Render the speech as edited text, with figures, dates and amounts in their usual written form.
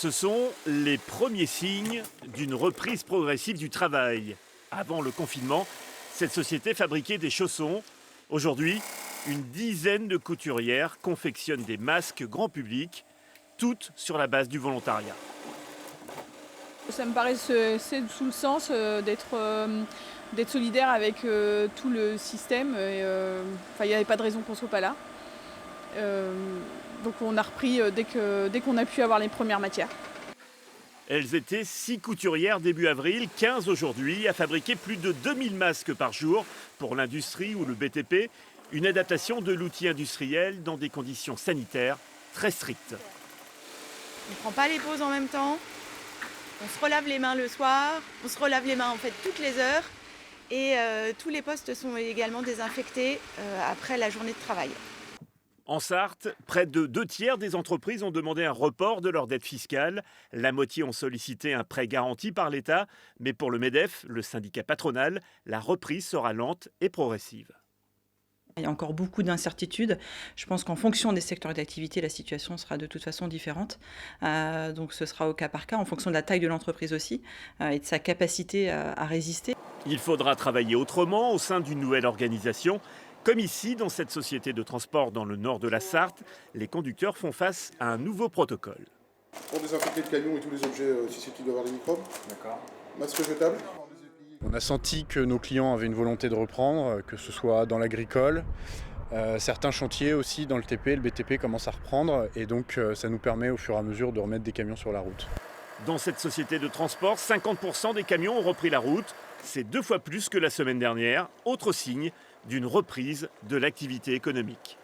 Ce sont les premiers signes d'une reprise progressive du travail. Avant le confinement, cette société fabriquait des chaussons. Aujourd'hui, une dizaine de couturières confectionnent des masques grand public, toutes sur la base du volontariat. Ça me paraît c'est sous le sens d'être solidaire avec tout le système. Il n'y avait pas de raison qu'on ne soit pas là. Donc on a repris dès qu'on a pu avoir les premières matières. Elles étaient 6 couturières début avril, 15 aujourd'hui, à fabriquer plus de 2000 masques par jour pour l'industrie ou le BTP. Une adaptation de l'outil industriel dans des conditions sanitaires très strictes. On ne prend pas les pauses en même temps. On se relave les mains le soir. On se relave les mains en fait toutes les heures. Et tous les postes sont également désinfectés après la journée de travail. En Sarthe, près de 2/3 des entreprises ont demandé un report de leur dette fiscale. La moitié ont sollicité un prêt garanti par l'État. Mais pour le MEDEF, le syndicat patronal, la reprise sera lente et progressive. Il y a encore beaucoup d'incertitudes. Je pense qu'en fonction des secteurs d'activité, la situation sera de toute façon différente. Donc ce sera au cas par cas, en fonction de la taille de l'entreprise aussi et de sa capacité à résister. Il faudra travailler autrement au sein d'une nouvelle organisation. Comme ici, dans cette société de transport dans le nord de la Sarthe, les conducteurs font face à un nouveau protocole. Pour désinfecter le camion et tous les objets susceptibles d'avoir des microbes. D'accord. Masque jetable. On a senti que nos clients avaient une volonté de reprendre, que ce soit dans l'agricole. Certains chantiers aussi dans le TP, le BTP commencent à reprendre et donc ça nous permet au fur et à mesure de remettre des camions sur la route. Dans cette société de transport, 50% des camions ont repris la route. C'est 2 fois plus que la semaine dernière. Autre signe d'une reprise de l'activité économique.